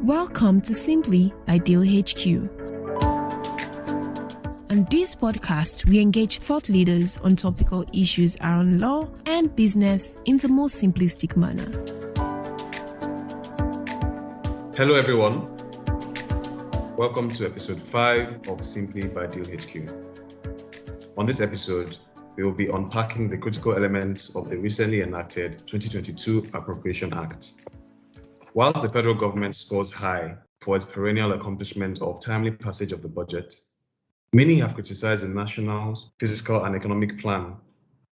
Welcome to Simply Ideal HQ. On this podcast, we engage thought leaders on topical issues around law and business in the most simplistic manner. Hello, everyone. Welcome to episode 5 of Simply by Ideal HQ. On this episode, we will be unpacking the critical elements of the recently enacted 2022 Appropriation Act. Whilst the federal government scores high for its perennial accomplishment of timely passage of the budget, many have criticized the national fiscal and economic plan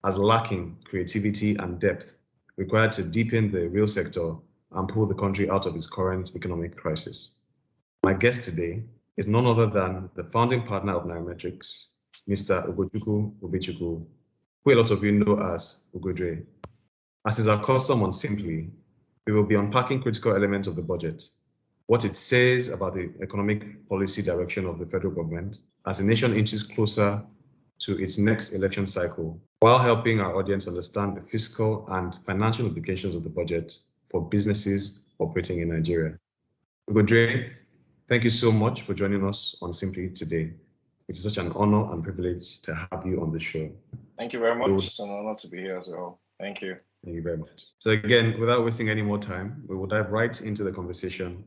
as lacking creativity and depth required to deepen the real sector and pull the country out of its current economic crisis. My guest today is none other than the founding partner of Nairametrics, Mr. Ugochukwu Obechukwu, who a lot of you know as Ugodre. As is our custom on Simply, we will be unpacking critical elements of the budget, what it says about the economic policy direction of the federal government as the nation inches closer to its next election cycle, while helping our audience understand the fiscal and financial implications of the budget for businesses operating in Nigeria. Ugodre, thank you so much for joining us on Simply today. It is such an honor and privilege to have you on the show. Thank you very much. It's an honor to be here as well. Thank you. Thank you very much. So again, without wasting any more time, we will dive right into the conversation,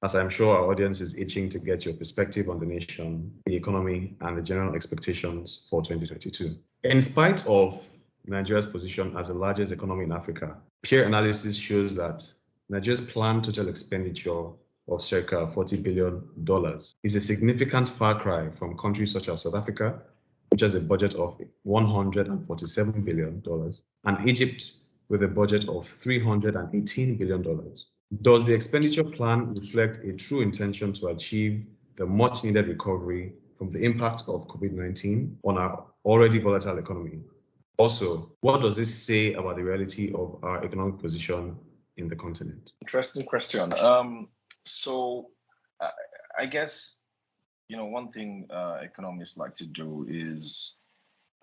as I'm sure our audience is itching to get your perspective on the nation, the economy, and the general expectations for 2022. In spite of Nigeria's position as the largest economy in Africa, peer analysis shows that Nigeria's planned total expenditure of circa $40 billion is a significant far cry from countries such as South Africa, which has a budget of $147 billion, and Egypt with a budget of $318 billion. Does the expenditure plan reflect a true intention to achieve the much needed recovery from the impact of COVID-19 on our already volatile economy? Also, what does this say about the reality of our economic position in the continent? Interesting question. So I guess, one thing economists like to do is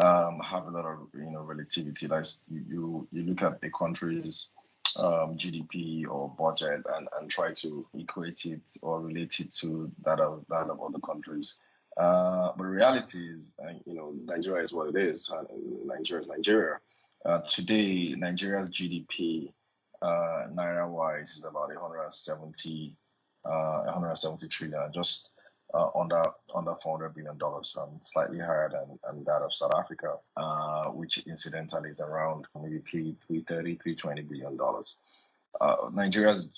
have a lot of, relativity. Like you look at a country's GDP or budget and try to equate it or relate it to that of other countries. But the reality is, Nigeria is what it is. Nigeria is Nigeria. Today, Nigeria's GDP, Naira-wise, is about 170 trillion, just under $400 billion, slightly higher than that of South Africa, which incidentally is around maybe $320 billion. Nigeria's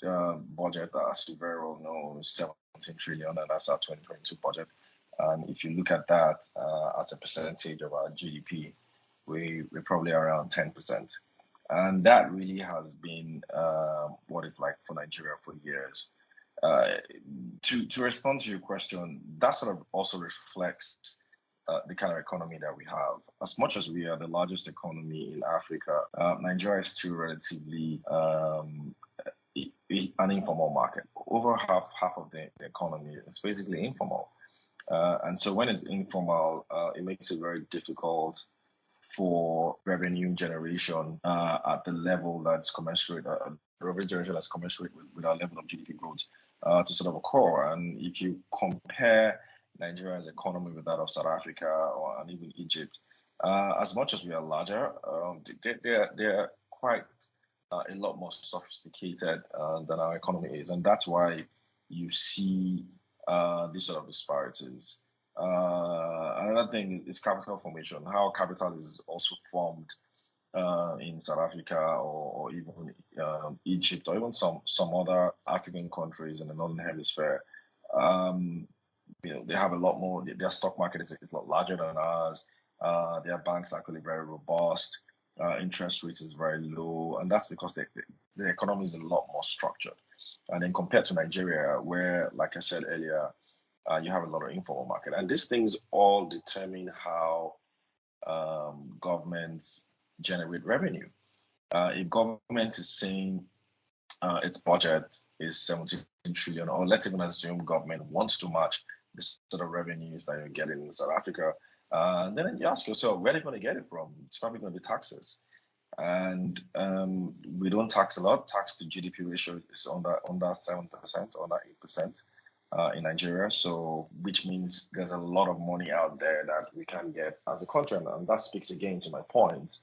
budget, as you very well know, is 17 trillion, and that's our 2022 budget. And if you look at that as a percentage of our GDP, we're probably around 10%. And that really has been what it's like for Nigeria for years. To respond to your question, that sort of also reflects the kind of economy that we have. As much as we are the largest economy in Africa, Nigeria is still relatively an informal market. Over half of the economy is basically informal. And so when it's informal, it makes it very difficult for revenue generation at the level that's commensurate, revenue generation that's commensurate with our level of GDP growth to sort of occur. And if you compare Nigeria's economy with that of South Africa and even Egypt, as much as we are larger, they're quite a lot more sophisticated than our economy is. And that's why you see these sort of disparities. Another thing is capital formation, how capital is also formed in South Africa or even Egypt or even some other African countries in the Northern Hemisphere. They have a lot more, their stock market is a lot larger than ours. Their banks are actually very robust. Interest rates is very low. And that's because the economy is a lot more structured. And then compared to Nigeria, where, like I said earlier, you have a lot of informal market. And these things all determine how governments generate revenue. If government is saying its budget is 17 trillion, or let's even assume government wants to match the sort of revenues that you're getting in South Africa, then you ask yourself, where are they going to get it from? It's probably going to be taxes. And we don't tax a lot. Tax to GDP ratio is under 7%, under 8% in Nigeria. So, which means there's a lot of money out there that we can get as a country, and that speaks again to my point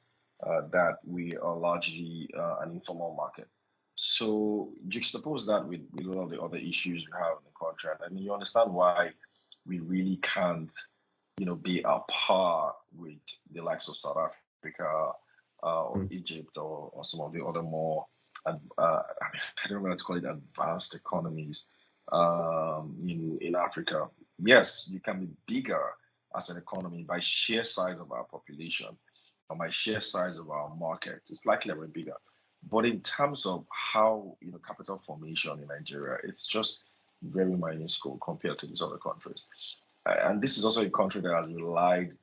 that we are largely an informal market. So, juxtapose that with all the other issues we have in the country, and I mean, you understand why we really can't, be at par with the likes of South Africa or Egypt or some of the other more, I don't know what to call it, advanced economies in Africa. Yes, you can be bigger as an economy by sheer size of our population or by sheer size of our market. It's likely we're bigger. But in terms of how, capital formation in Nigeria, it's just very minuscule compared to these other countries. And this is also a country that has relied,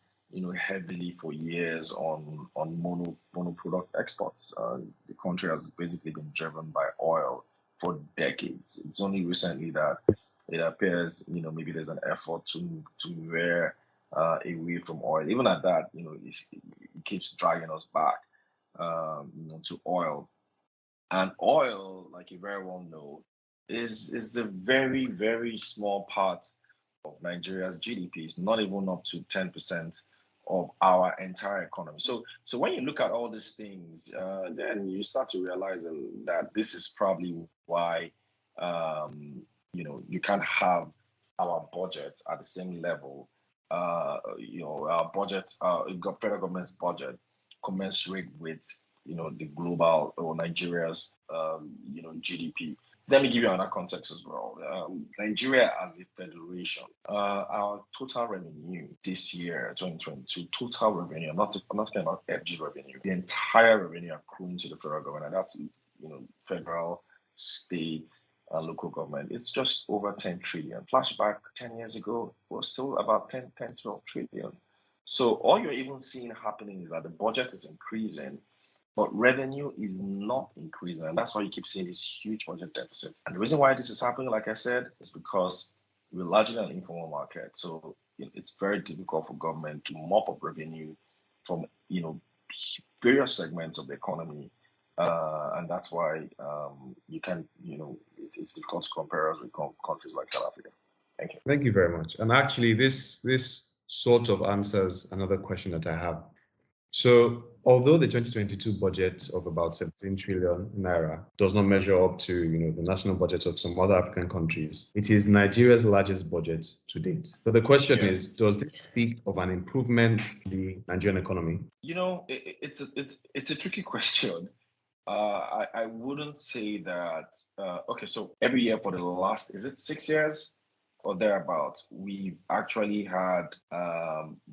heavily for years on mono product exports. The country has basically been driven by oil for decades. It's only recently that it appears, maybe there's an effort to veer away from oil. Even at that, it keeps dragging us back, to oil. And oil, like you very well know, is a very, very small part of Nigeria's GDP. It's not even up to 10% of our entire economy. So when you look at all these things, then you start to realize that this is probably why you can't have our budget at the same level. Our budget, federal government's budget, commensurate with the global or Nigeria's GDP. Let me give you another context as well. Nigeria as a federation, our total revenue this year, 2022, total revenue, I'm not talking about FG revenue, the entire revenue accruing to the federal government, and that's federal, state, and local government. It's just over 10 trillion. Flashback 10 years ago, it was still about 10, 12 trillion. So all you're even seeing happening is that the budget is increasing, but revenue is not increasing. And that's why you keep seeing this huge budget deficit. And the reason why this is happening, like I said, is because we're largely an informal market. So it's very difficult for government to mop up revenue from, various segments of the economy. And that's why you can, it's difficult to compare us with countries like South Africa. Thank you. Thank you very much. And actually, this sort of answers another question that I have. So, although the 2022 budget of about 17 trillion naira does not measure up to, the national budget of some other African countries, it is Nigeria's largest budget to date. But the question is, does this speak of an improvement in the Nigerian economy? It's a tricky question. I wouldn't say that. Okay, so every year for the last, is it 6 years or thereabouts, we've actually had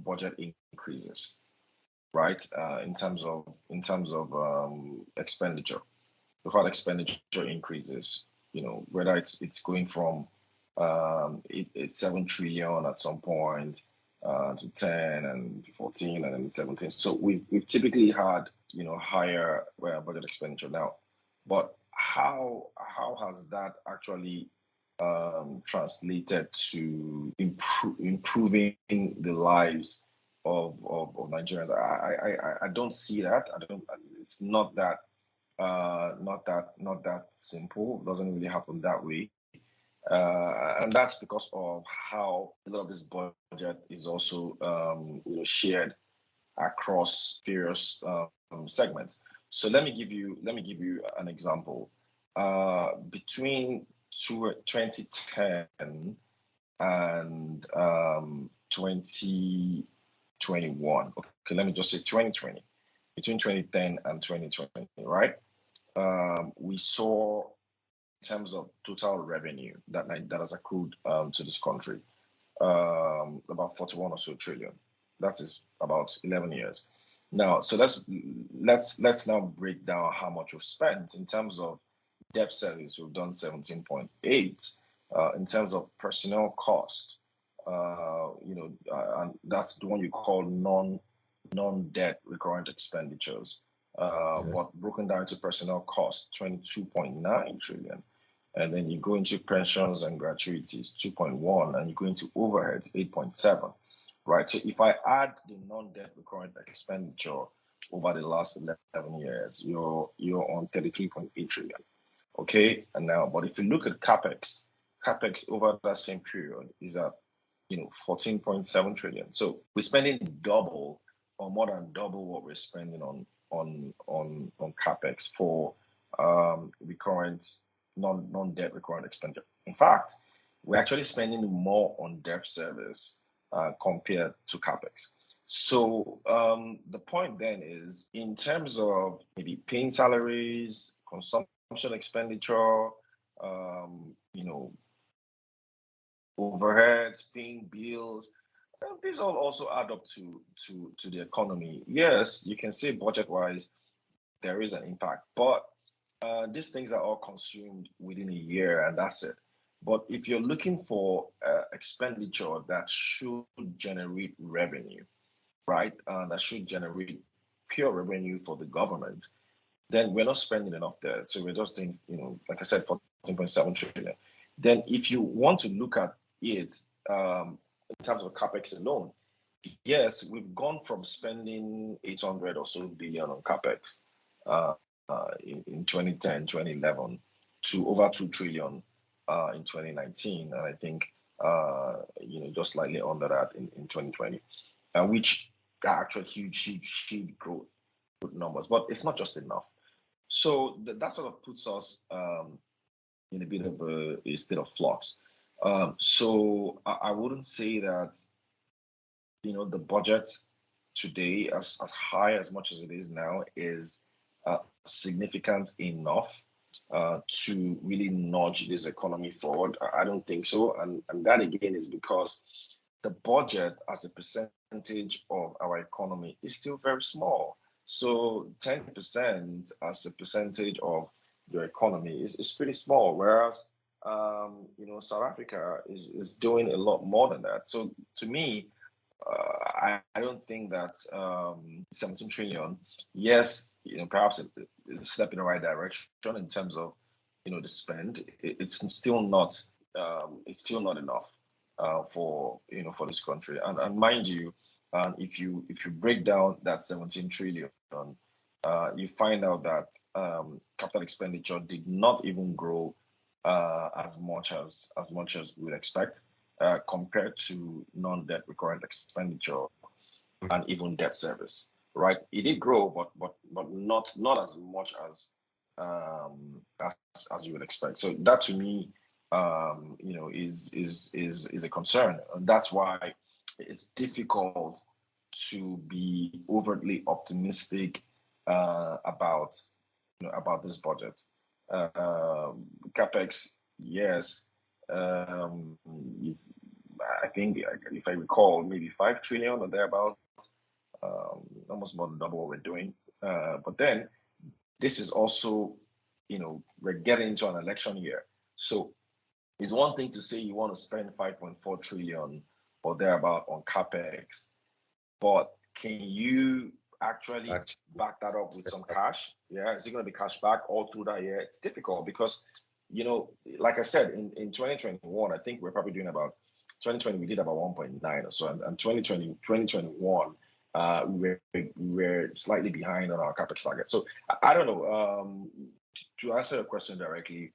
budget increases, right? In terms of expenditure, we've had expenditure increases. Whether it's going from 7 trillion at some point to 10 and 14 and then 17. So we've typically had higher budget expenditure now, but how has that actually translated to improving the lives of Nigerians? I don't see that. It's not that simple. It doesn't really happen that way. And that's because of how a lot of this budget is also shared across various segments. So let me give you an example. Between 2010 and 2021. Okay, let me just say 2020. Between 2010 and 2020, right? We saw, in terms of total revenue that has accrued to this country, about 41 or so trillion. That is about 11 years. Now, so let's now break down how much we've spent in terms of debt service. We've done 17.8. In terms of personnel cost, and that's the one you call non-debt recurrent expenditures. But broken down to personnel cost, 22.9 trillion. And then you go into pensions and gratuities, 2.1, and you go into overheads, 8.7. Right. So if I add the non-debt recurrent expenditure over the last 11 years, you're on 33.8 trillion. Okay, and now, but if you look at capex over that same period is at 14.7 trillion. So we're spending double or more than double what we're spending on capex for recurrent non-debt recurrent expenditure. In fact, we're actually spending more on debt service compared to capex. So the point then is, in terms of maybe paying salaries, consumption expenditure, overheads, paying bills, these all also add up to the economy. Yes, you can say budget-wise there is an impact, but these things are all consumed within a year, and that's it. But if you're looking for expenditure that should generate revenue, right, that should generate pure revenue for the government, then we're not spending enough there. So we're just doing, like I said, 14.7 trillion. Then if you want to look at it in terms of capex alone, yes, we've gone from spending 800 or so billion on capex in 2010, 2011 to over 2 trillion in 2019. And I think, just slightly under that in 2020, which are actually huge growth, good numbers, but it's not just enough. So that sort of puts us in a bit of a state of flux. So I wouldn't say that, the budget today, as high as much as it is now, is significant enough to really nudge this economy forward. I don't think so. And that again is because the budget as a percentage of our economy is still very small. So 10% as a percentage of your economy is pretty small, whereas South Africa is doing a lot more than that. So to me, I don't think that 17 trillion, yes, perhaps it's a step in the right direction in terms of the spend. It's still not enough for this country. And mind you, if you break down that 17 trillion, you find out that capital expenditure did not even grow as much as we would expect compared to non-debt recurrent expenditure and even debt service. Right? It did grow, but not as much as you would expect. So that to me, is a concern. And that's why it's difficult to be overtly optimistic about this budget. Capex, yes. I think, if I recall, maybe 5 trillion or thereabout, almost more than double what we're doing. But then this is also, we're getting into an election year. So it's one thing to say you want to spend 5.4 trillion or thereabout on capex, but can you actually back that up with some cash? Yeah, is it going to be cash back all through that year? It's difficult because, like I said, in 2021, I think we're probably doing about 2020, we did about 1.9 or so, and 2021, we were slightly behind on our capex target. So I don't know. To answer your question directly,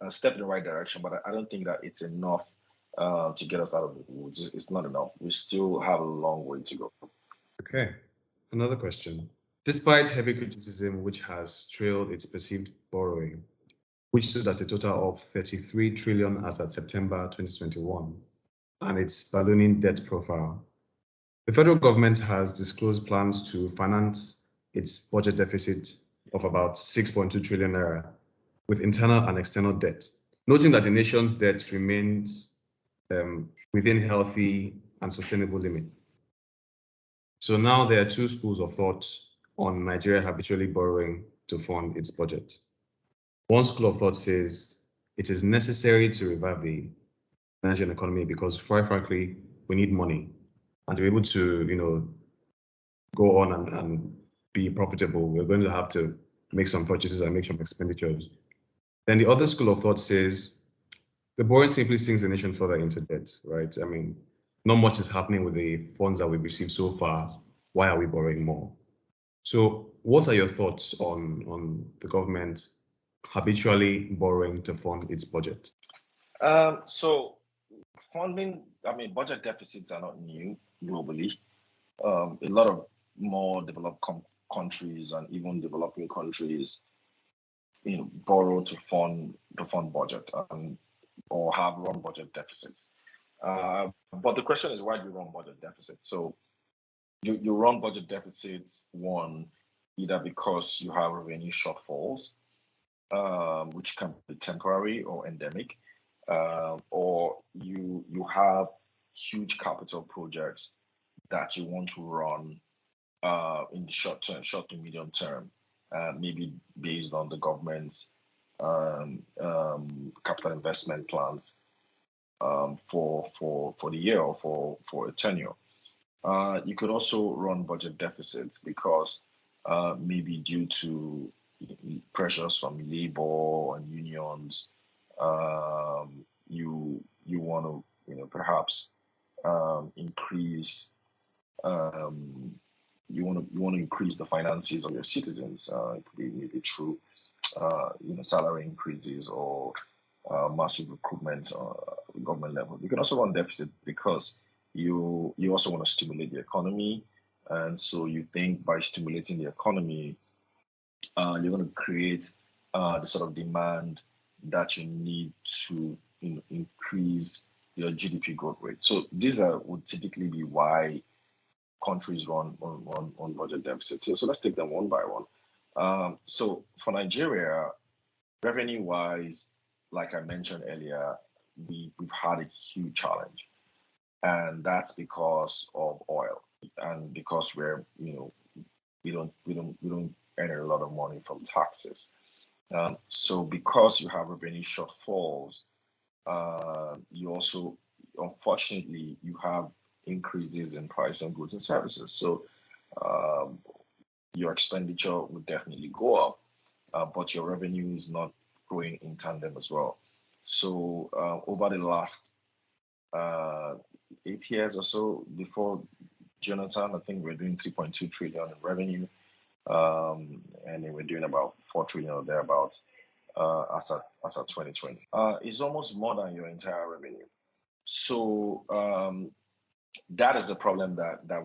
step in the right direction, but I don't think that it's enough to get us out of the woods. It's not enough. We still have a long way to go. Okay, another question. Despite heavy criticism which has trailed its perceived borrowing, which stood at a total of 33 trillion as at September 2021, and its ballooning debt profile, the federal government has disclosed plans to finance its budget deficit of about 6.2 trillion naira with internal and external debt, noting that the nation's debt remains within healthy and sustainable limit. So now there are two schools of thought on Nigeria habitually borrowing to fund its budget. One school of thought says it is necessary to revive the Nigerian economy because, quite frankly, we need money. And to be able to, go on and be profitable, we're going to have to make some purchases and make some expenditures. Then the other school of thought says the borrowing simply sinks the nation further into debt, right? I mean, not much is happening with the funds that we've received so far. Why are we borrowing more? So, what are your thoughts on the government habitually borrowing to fund its budget? So funding, I mean, budget deficits are not new globally. A lot of more developed countries and even developing countries, borrow to fund budget or have run budget deficits. But the question is, why do you run budget deficits? So you run budget deficits, one, either because you have revenue shortfalls, which can be temporary or endemic, or you have huge capital projects that you want to run in the short to medium term, maybe based on the government's capital investment plans for the year or for a tenure. You could also run budget deficits because maybe due to pressures from labor and unions, you want to perhaps increase you want to increase the finances of your citizens. It could be maybe through salary increases or massive recruitment government level. You can also run deficit because you also want to stimulate the economy, and so you think by stimulating the economy, you're going to create the sort of demand that you need to increase your GDP growth rate. So these would typically be why countries run on budget deficits. So let's take them one by one. So for Nigeria, revenue wise, like I mentioned earlier, we've had a huge challenge, and that's because of oil and because we don't earn a lot of money from taxes. So because you have revenue shortfalls, you also, unfortunately, you have increases in price on goods and services. So your expenditure would definitely go up, but your revenue is not growing in tandem as well. So over the last 8 years or so before Jonathan, I think we're doing 3.2 trillion in revenue, and then we're doing about 4 trillion or thereabouts as at 2020. It's almost more than your entire revenue. So that is the problem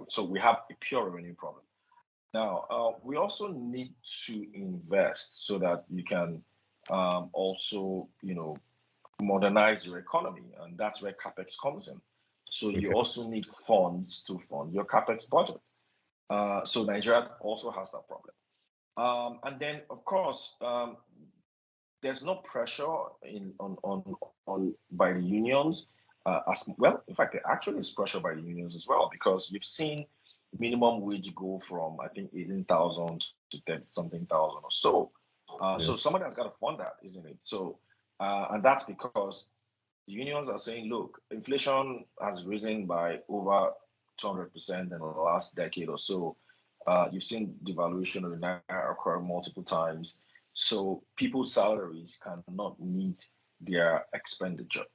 so we have a pure revenue problem. Now, we also need to invest so that you can also, modernize your economy, and that's where capex comes in. So you also need funds to fund your capex budget. So Nigeria also has that problem. And then, of course, there's no pressure on by the unions as well. In fact, there actually is pressure by the unions as well, because you've seen minimum wage go from, I think, 18,000 to 30 something thousand or so. So Yes. somebody has got to fund that, isn't it? So, and that's because the unions are saying, look, inflation has risen by over 200% in the last decade or so. You've seen devaluation of the naira occur multiple times. So people's salaries cannot meet their expenditure.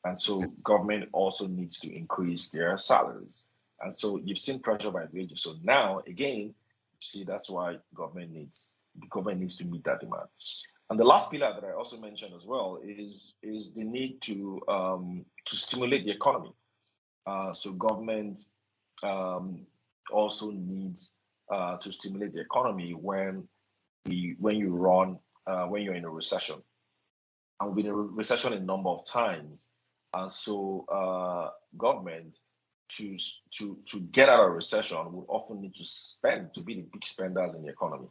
And so government also needs to increase their salaries. And so you've seen pressure by wages. So now, again, see, that's why the government needs to meet that demand. And the last pillar that I also mentioned as well is the need to stimulate the economy. So government also needs to stimulate the economy when you're in a recession. And we've been in a recession a number of times, and so government to get out of recession would often need to spend to be the big spenders in the economy.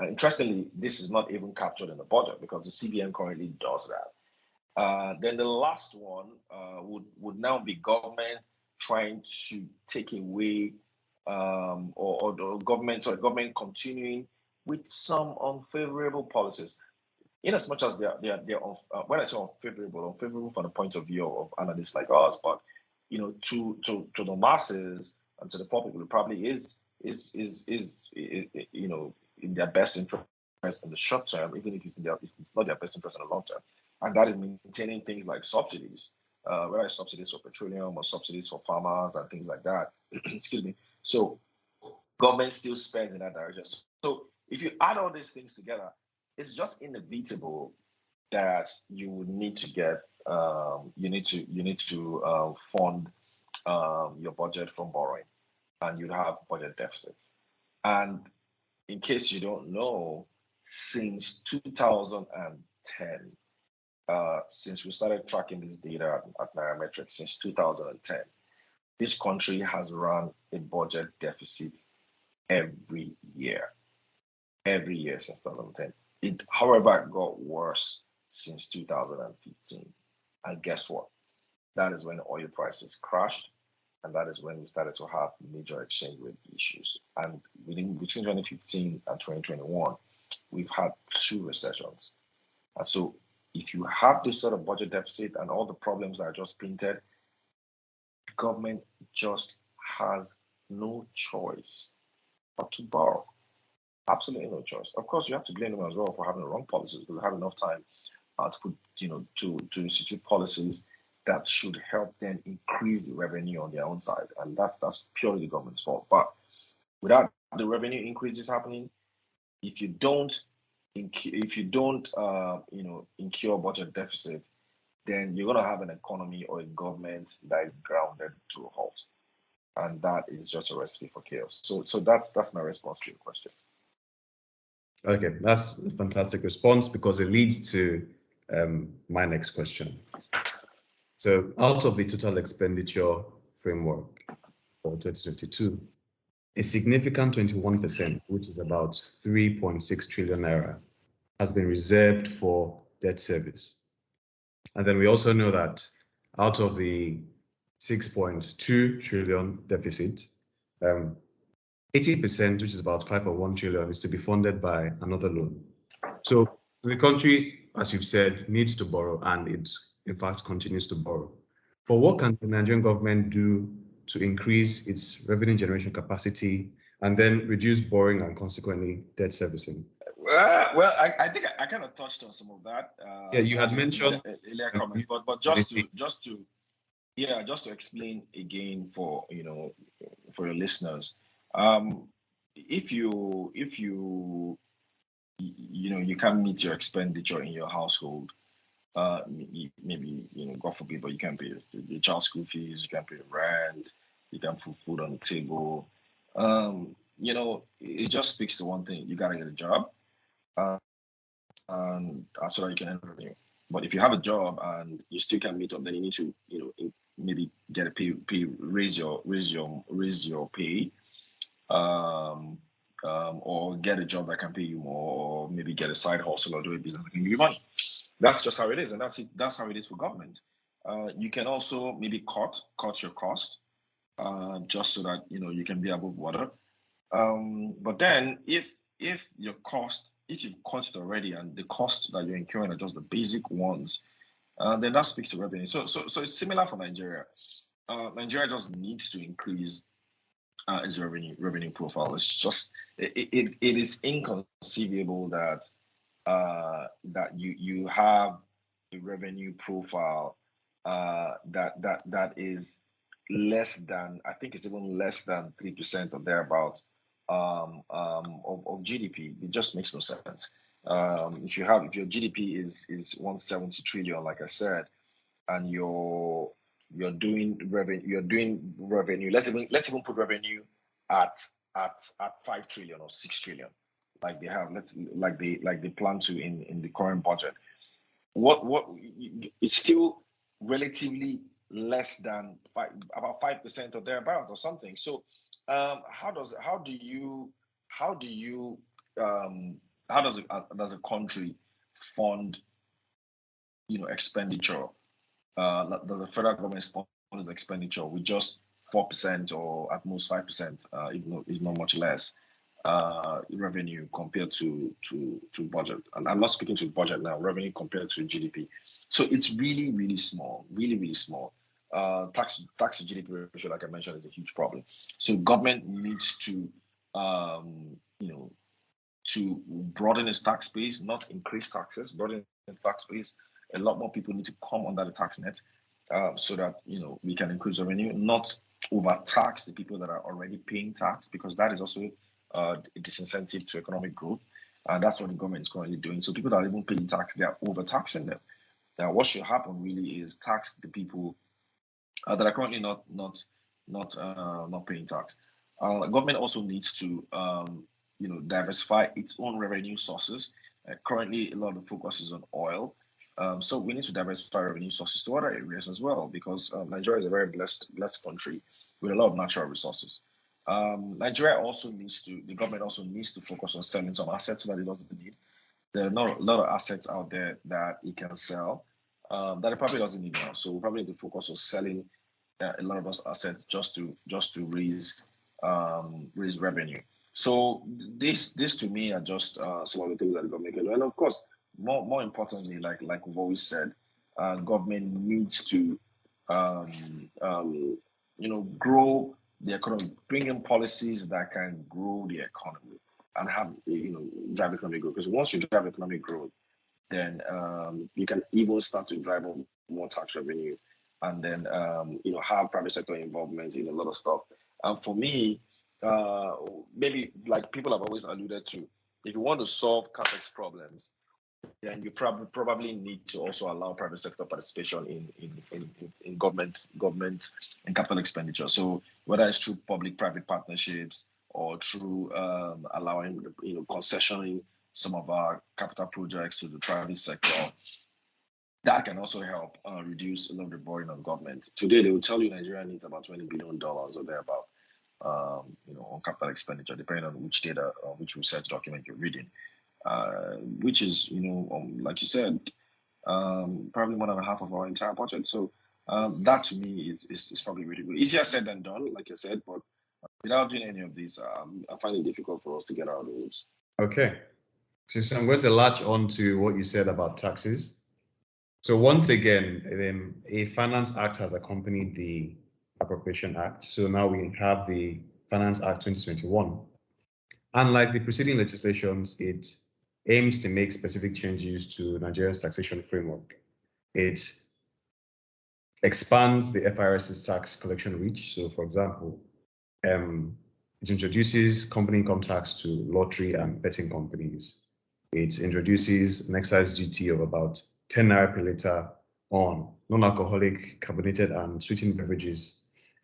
Interestingly, this is not even captured in the budget because the CBN currently does that. Then the last one would now be government trying to take away or the government continuing with some unfavorable policies. In as much as they're when I say unfavorable from the point of view of analysts like us, but to the masses and to the public, it probably is in their best interest in the short term, even if it's not their best interest in the long term, and that is maintaining things like subsidies, whether it's subsidies for petroleum or subsidies for farmers and things like that. Excuse me. So government still spends in that direction. So if you add all these things together, it's just inevitable that you would need to get you need to fund your budget from borrowing, and you'd have budget deficits. And in case you don't know, since 2010, since we started tracking this data at Nairametrics, since 2010, this country has run a budget deficit every year since 2010. It, however, got worse since 2015. And guess what? That is when oil prices crashed, and that is when we started to have major exchange rate issues. And between 2015 and 2021, we've had 2 recessions. And so if you have this sort of budget deficit and all the problems I just painted, government just has no choice but to borrow. Absolutely no choice. Of course, you have to blame them as well for having the wrong policies, because they have enough time to put, to institute policies that should help them increase the revenue on their own side, and that's purely the government's fault. But without the revenue increases happening, if you don't incur budget deficit, then you're going to have an economy or a government that is grounded to a halt, and that is just a recipe for chaos. So that's my response to your question. Okay, that's a fantastic response, because it leads to my next question. So out of the total expenditure framework for 2022, a significant 21%, which is about 3.6 trillion naira, has been reserved for debt service. And then we also know that out of the 6.2 trillion deficit, 80%, which is about 5.1 trillion, is to be funded by another loan. So the country, as you've said, needs to borrow, and it, in fact, continues to borrow. But what can the Nigerian government do to increase its revenue generation capacity and then reduce borrowing and consequently debt servicing? Well, I think I kind of touched on some of that. Yeah, you had mentioned earlier comments, but just to explain again for for your listeners, if you you can't meet your expenditure in your household, maybe God forbid, but you can't pay your child school fees, you can't pay rent, you can't put food on the table. It just speaks to one thing: you gotta get a job, and so that you can earn revenue. But if you have a job and you still can't meet up, then you need to maybe get a pay, raise your pay, or get a job that can pay you more, or maybe get a side hustle or do a business that can give you money. That's just how it is, and that's how it is for government. You can also maybe cut your cost, just so that you can be above water. But then if your cost, if you've cut it already and the costs that you're incurring are just the basic ones, then that speaks to revenue. So it's similar for Nigeria. Nigeria just needs to increase its revenue profile. It's just it is inconceivable that you have a revenue profile that is less than, I think it's even less than 3% or thereabouts of GDP. It just makes no sense. If your GDP is 170 trillion, like I said, and you're doing revenue. Let's even put revenue at 5 trillion or 6 trillion, like they have. Like they plan to in the current budget. What it's still relatively less than about 5% or thereabouts or something. So how does a country fund expenditure? Does the federal government fund its expenditure with just 4% or at most 5%, if not much less, revenue compared to budget? And I'm not speaking to budget now. Revenue compared to GDP. So it's really, really small. Really, really small. Tax to GDP ratio, like I mentioned, is a huge problem. So government needs to to broaden its tax base, not increase taxes, broaden its tax base. A lot more people need to come under the tax net, so that we can increase revenue, not overtax the people that are already paying tax, because that is also a disincentive to economic growth. And that's what the government is currently doing. So people that are even paying tax, they are overtaxing them. Now, what should happen really is tax the people that are currently not paying tax. Government also needs to diversify its own revenue sources. Currently, a lot of the focus is on oil. So we need to diversify revenue sources to other areas as well, because Nigeria is a very blessed country with a lot of natural resources. The government also needs to focus on selling some assets that it doesn't need. There are not a lot of assets out there that it can sell that it probably doesn't need now. So we probably need to focus on selling a lot of those assets just to raise revenue. So this to me are just some of the things that the government can do, and of course, more importantly, like we've always said, government needs to grow the economy, bring in policies that can grow the economy and have drive economic growth. Because once you drive economic growth, then you can even start to drive on more tax revenue, and then have private sector involvement in a lot of stuff. And for me, maybe like people have always alluded to, if you want to solve capex problems, then you probably need to also allow private sector participation in government and capital expenditure. So whether it's through public-private partnerships or through allowing concessioning some of our capital projects to the private sector, that can also help reduce a lot of the burden on government. Today, they will tell you Nigeria needs about $20 billion or thereabout, on capital expenditure, depending on which data, which research document you're reading, which is, like you said, probably more than half of our entire budget. So that to me is probably really good. Easier said than done, like I said, but without doing any of this, I find it difficult for us to get out of the woods. Okay. So I'm going to latch on to what you said about taxes. So once again, a Finance Act has accompanied the Appropriation Act. So now we have the Finance Act 2021. Unlike the preceding legislations, it aims to make specific changes to Nigeria's taxation framework. It expands the FIRS's tax collection reach. So for example, it introduces company income tax to lottery and betting companies. It introduces an excise duty of about 10 naira per liter on non-alcoholic carbonated and sweetened beverages.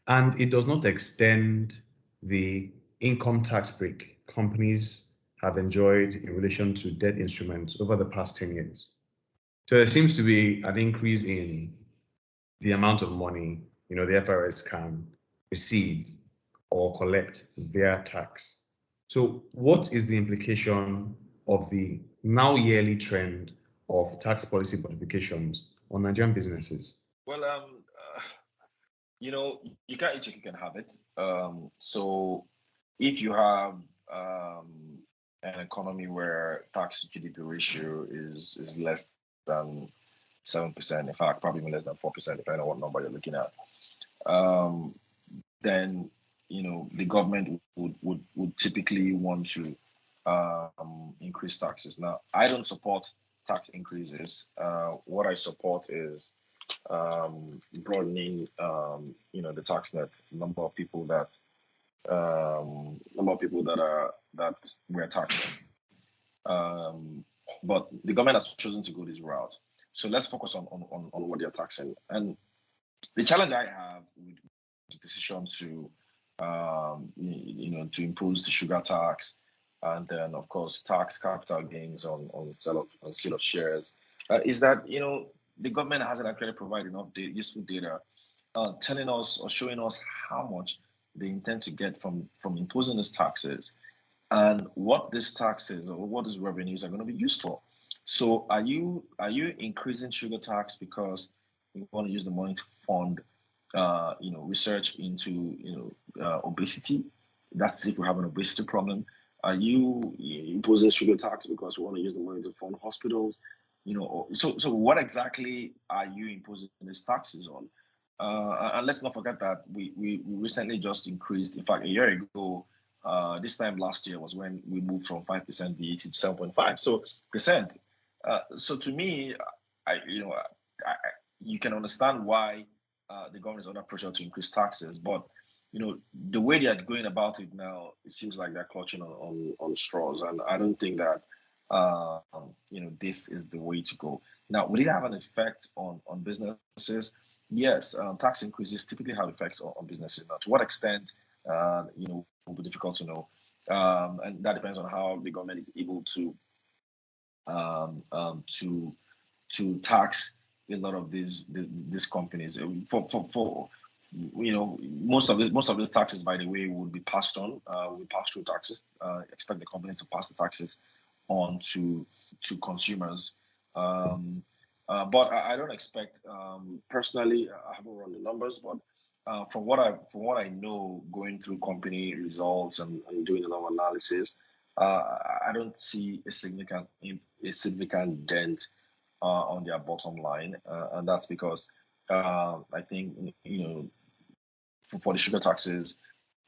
And it does not extend the income tax break companies have enjoyed in relation to debt instruments over the past 10 years. So there seems to be an increase in the amount of money, the FIRS can receive or collect via tax. So what is the implication of the now yearly trend of tax policy modifications on Nigerian businesses? Well, you can't eat your cake and have it. So if you have an economy where tax to GDP ratio is less than 7%, in fact, probably even less than 4%, depending on what number you're looking at, then the government would typically want to increase taxes. Now, I don't support tax increases. What I support is broadening, the tax net, number of people that we're taxing. But the government has chosen to go this route. So let's focus on what they're taxing. And the challenge I have with the decision to to impose the sugar tax, and then of course tax capital gains on sale of shares, is that the government hasn't actually provided enough useful data telling us or showing us how much they intend to get from imposing these taxes, and what these taxes or what these revenues are going to be used for. So are you increasing sugar tax because you want to use the money to fund research into obesity? That's if we have an obesity problem. Are you imposing sugar tax because we want to use the money to fund hospitals? So what exactly are you imposing these taxes on? And let's not forget that we recently just increased. In fact, a year ago, this time last year was when we moved from 5% VAT to 7.5 percent. So to me, you can understand why the government is under pressure to increase taxes, but the way they are going about it now, it seems like they're clutching on straws, and I don't think that this is the way to go. Now, will it have an effect on businesses? Yes, tax increases typically have effects on businesses. Now, to what extent, will be difficult to know, and that depends on how the government is able to um, um, to tax a lot of these companies. For most of these taxes, by the way, would be passed on. We pass through taxes. Expect the companies to pass the taxes on to consumers. Um, but I don't expect, personally. I haven't run the numbers, but from what I know, going through company results and doing a lot of analysis, I don't see a significant dent on their bottom line, and that's because I think for the sugar taxes,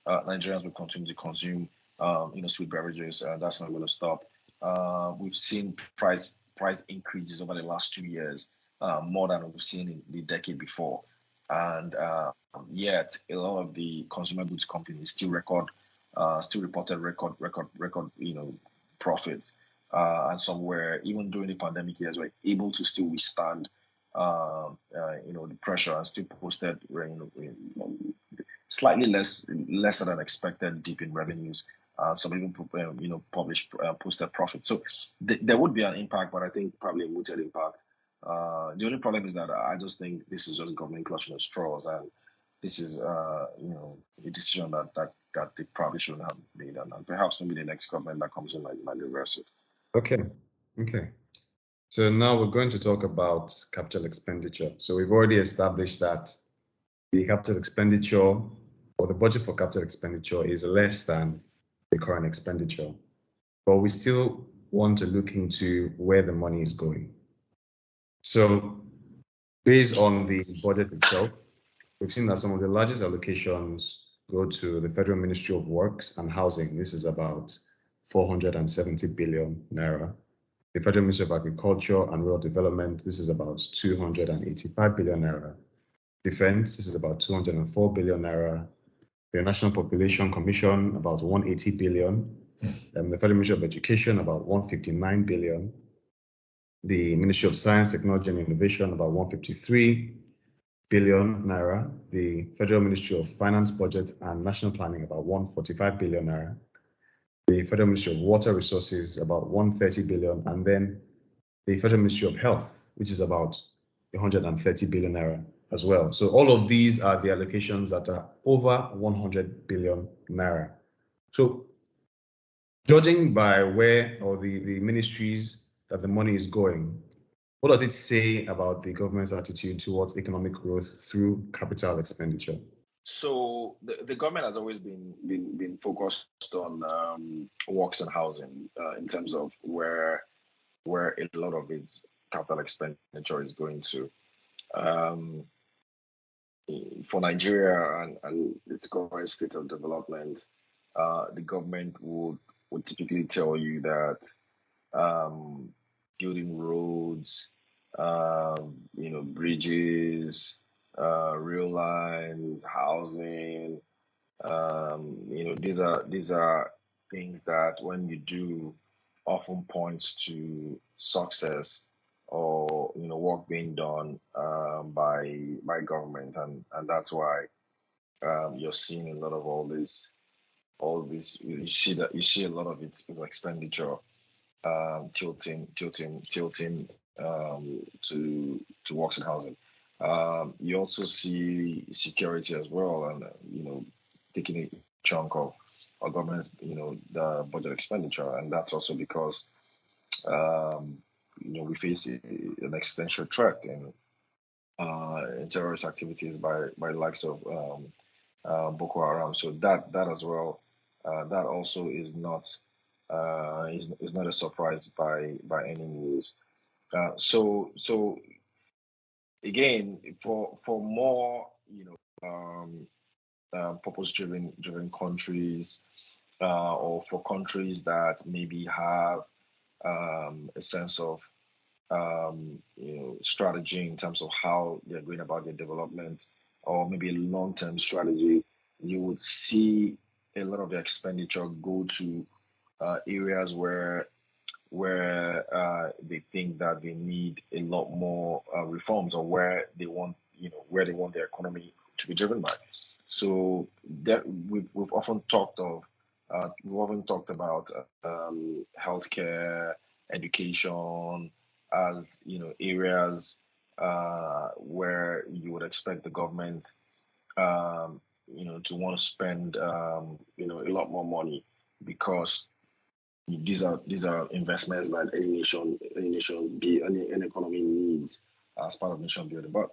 Nigerians will continue to consume sweet beverages. That's not going to stop. We've seen price increases over the last 2 years, more than we've seen in the decade before, and yet a lot of the consumer goods companies still reported record profits, and somewhere even during the pandemic years were able to still withstand the pressure and still posted slightly lesser than expected dip in revenues. Some even published posted profit. So there would be an impact, but I think probably a muted impact. The only problem is that I just think this is just government clutching at straws, and this is a decision that they probably shouldn't have made, and perhaps maybe the next government that comes in might reverse it. Okay. So now we're going to talk about capital expenditure. So we've already established that the capital expenditure or the budget for capital expenditure is less than the current expenditure, but we still want to look into where the money is going. So based on the budget itself, we've seen that some of the largest allocations go to the Federal Ministry of Works and Housing. This is about 470 billion naira. The Federal Ministry of Agriculture and Rural Development, this is about 285 billion naira. Defense, this is about 204 billion naira. The National Population Commission, about 180 billion. The Federal Ministry of Education, about 159 billion. The Ministry of Science, Technology and Innovation, about 153 billion naira. The Federal Ministry of Finance, Budget and National Planning, about 145 billion naira. The Federal Ministry of Water Resources, about 130 billion, and then the Federal Ministry of Health, which is about 130 billion naira as well. So all of these are the allocations that are over 100 billion naira. So judging by where or the ministries that the money is going, what does it say about the government's attitude towards economic growth through capital expenditure? So the government has always been focused on works and housing, in terms of where a lot of its capital expenditure is going to. For Nigeria and its current state of development, the government would typically tell you that building roads, bridges, rail lines, housing. These are things that when you do often points to success or work being done by government, and that's why you're seeing a lot of all this you see a lot of its expenditure tilting to works and housing. You also see security as well, and taking a chunk of our government's the budget expenditure, and that's also because we face an existential threat in terrorist activities by the likes of Boko Haram. So that as well, that also is not a surprise by any means. So again, for more purpose-driven countries, or for countries that maybe have a sense of strategy in terms of how they're going about their development, or maybe a long-term strategy. you would see a lot of the expenditure go to areas where they think that they need a lot more reforms, or where they want their economy to be driven by. So that we've often talked about healthcare, education as areas where you would expect the government to want to spend a lot more money, because these are investments that any economy needs as part of nation building. But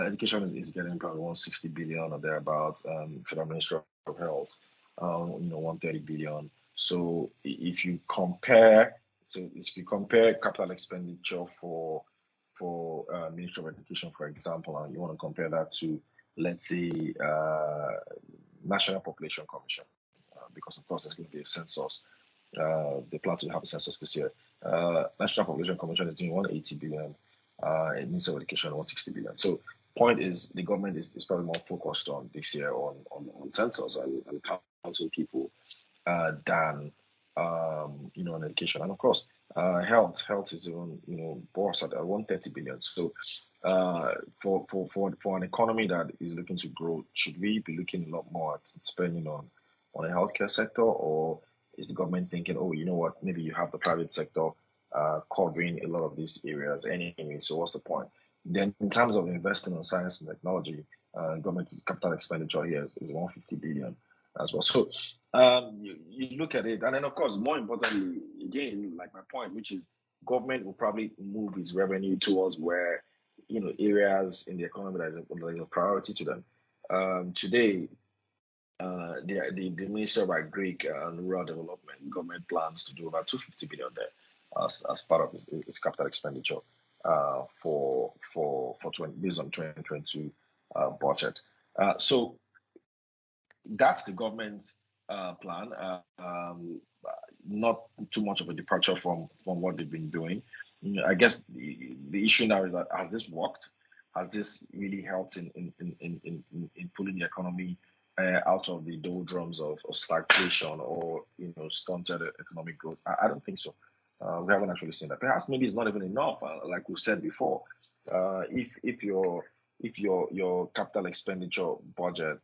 education is getting probably 160 billion or thereabouts. Federal Ministry of Health, 130 billion. So if you compare capital expenditure for Ministry of Education, for example, and you want to compare that to, let's say, National Population Commission, because of course there's going to be a census. They plan to have a census this year. National Population Commission is doing 180 billion, Ministry of Education 160 billion. So point is, the government is probably more focused on this year on census and counting people than on education. And of course, health is even boss at 130 billion. So for an economy that is looking to grow, should we be looking a lot more at spending on a healthcare sector, or is the government thinking, oh, you know what, maybe you have the private sector covering a lot of these areas anyway, so what's the point? Then in terms of investing in science and technology, government capital expenditure here is 150 billion as well. So you look at it, and then of course, more importantly, again, like my point, which is government will probably move its revenue towards where areas in the economy that is a priority to them. Today, the Ministry of Agric and Rural Development, government plans to do about 250 billion there as part of its capital expenditure for based on 2022 budget. So that's the government's plan. Not too much of a departure from what they've been doing. I guess the issue now is that, has this worked? Has this really helped in pulling the economy out of the doldrums of stagflation or stunted economic growth? I don't think so. We haven't actually seen that. Perhaps maybe it's not even enough. Like we've said before, if your capital expenditure budget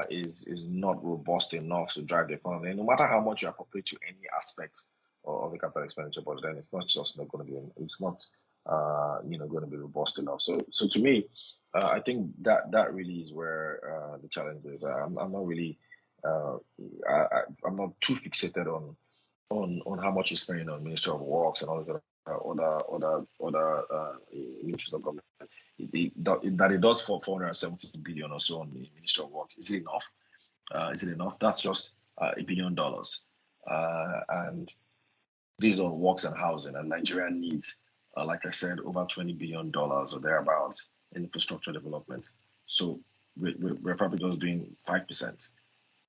is not robust enough to drive the economy, and no matter how much you appropriate to any aspect of the capital expenditure budget, then it's not just not going to be. It's not going to be robust enough. So to me, I think that really is where the challenge is. I'm not really, I'm not too fixated on how much you're spending on Ministry of Works and all these other ministries of government. That it does for 470 billion or so on the Ministry of Works. Is it enough? Is it enough? That's just $1 billion, and these are works and housing, and Nigeria needs, like I said, over $20 billion or thereabouts in infrastructure development. So we're probably just doing 5%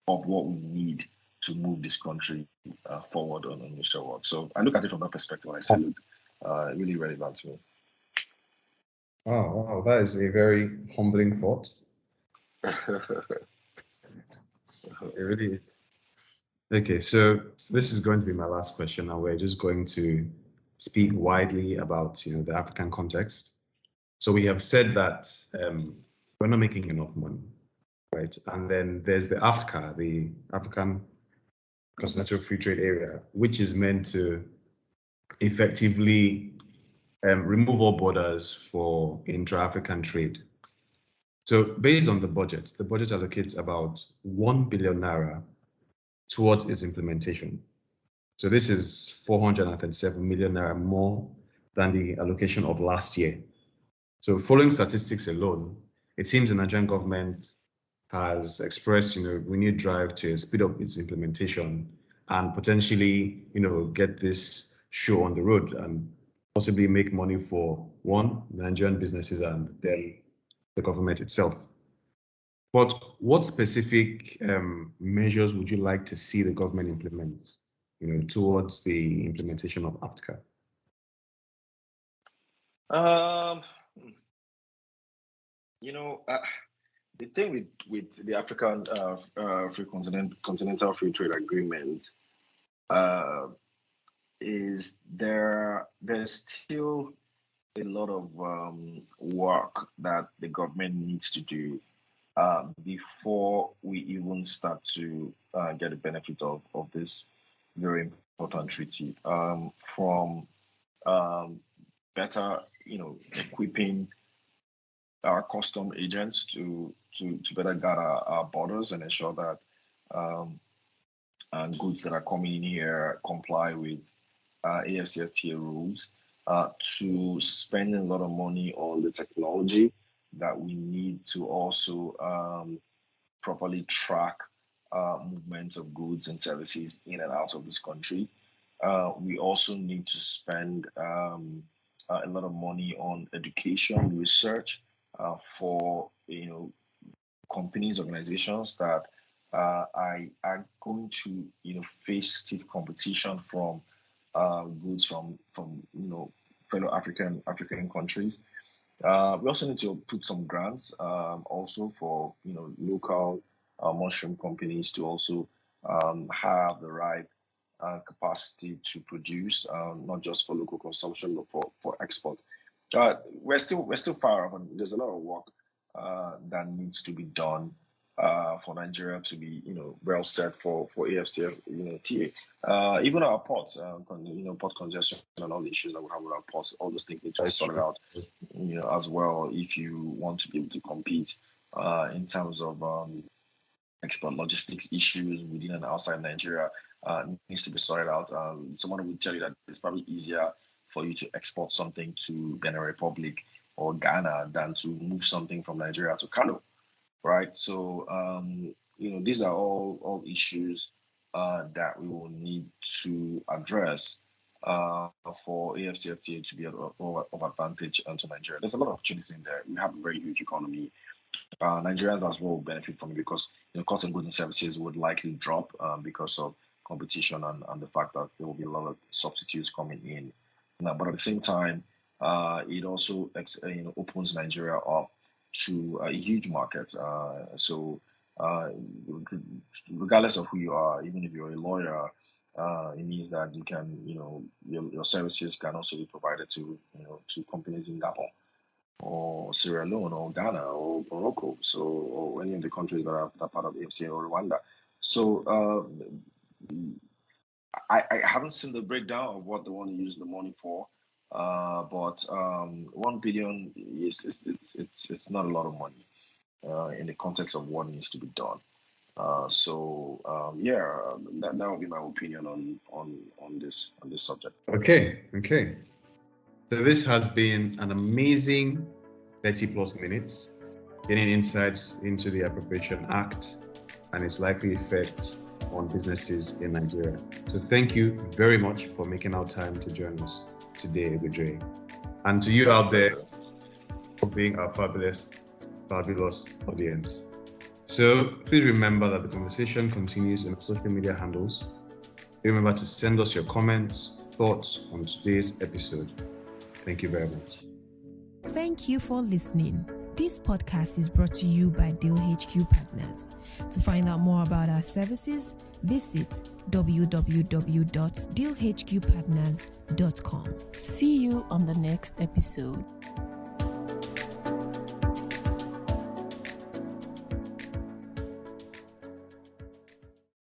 of what we need to move this country forward on Ministry of Work. So I look at it from that perspective, and I say, look, really relevant to me. Wow, that is a very humbling thought. It really is. Okay, so this is going to be my last question, and we're just going to speak widely about the African context. So we have said that we're not making enough money, right? And then there's the AfCFTA, the African Continental Free Trade Area, which is meant to effectively remove all borders for intra-African trade. So based on the budget allocates about 1 billion naira towards its implementation. So this is 437 million naira more than the allocation of last year. So following statistics alone, it seems the Nigerian government has expressed, renewed drive to speed up its implementation and potentially, get this show on the road and possibly make money for Nigerian businesses and then the government itself. But what specific measures would you like to see the government implement, towards the implementation of AfCFTA? the thing with the African continental free trade agreement is there's still a lot of work that the government needs to do before we even start to get the benefit of this very important treaty. From better, equipping our custom agents to better guard our borders and ensure that goods that are coming in here comply with AFCFTA rules, to spending a lot of money on the technology that we need to also properly track movement of goods and services in and out of this country. We also need to spend a lot of money on education research for companies, organizations that are going to face stiff competition from goods from fellow African countries. We also need to put some grants also for local mushroom companies to also have the right capacity to produce, not just for local consumption but for export. We're still far off, and there's a lot of work that needs to be done for Nigeria to be well set for AFCFTA. Even our ports, port congestion and all the issues that we have with our ports, all those things need to be sorted out as well if you want to be able to compete in terms of export logistics issues within and outside Nigeria. Needs to be sorted out. Someone will tell you that it's probably easier for you to export something to Benin Republic or Ghana than to move something from Nigeria to Kano, right? So these are all issues that we will need to address for AFCFTA to be of advantage to Nigeria. There's a lot of opportunities in there. We have a very huge economy. Nigerians as well benefit from it because cost of goods and services would likely drop because of competition and the fact that there will be a lot of substitutes coming in. But at the same time, it also opens Nigeria up to a huge market. So regardless of who you are, even if you're a lawyer, it means that you can, your services can also be provided to companies in Gabon or Sierra Leone or Ghana or Morocco, or any of the countries that are part of AFCA or Rwanda. So I haven't seen the breakdown of what they want to use the money for, but 1 billion it's not a lot of money in the context of what needs to be done. That would be my opinion on this subject. Okay. So this has been an amazing 30 plus minutes, getting insights into the Appropriation Act and its likely effect on businesses in Nigeria. So thank you very much for making our time to join us today, Egudre. And to you out there for being our fabulous audience. So please remember that the conversation continues in our social media handles. Remember to send us your comments, thoughts on today's episode. Thank you very much. Thank you for listening. This podcast is brought to you by Deal HQ Partners. To find out more about our services, visit www.dealhqpartners.com. See you on the next episode.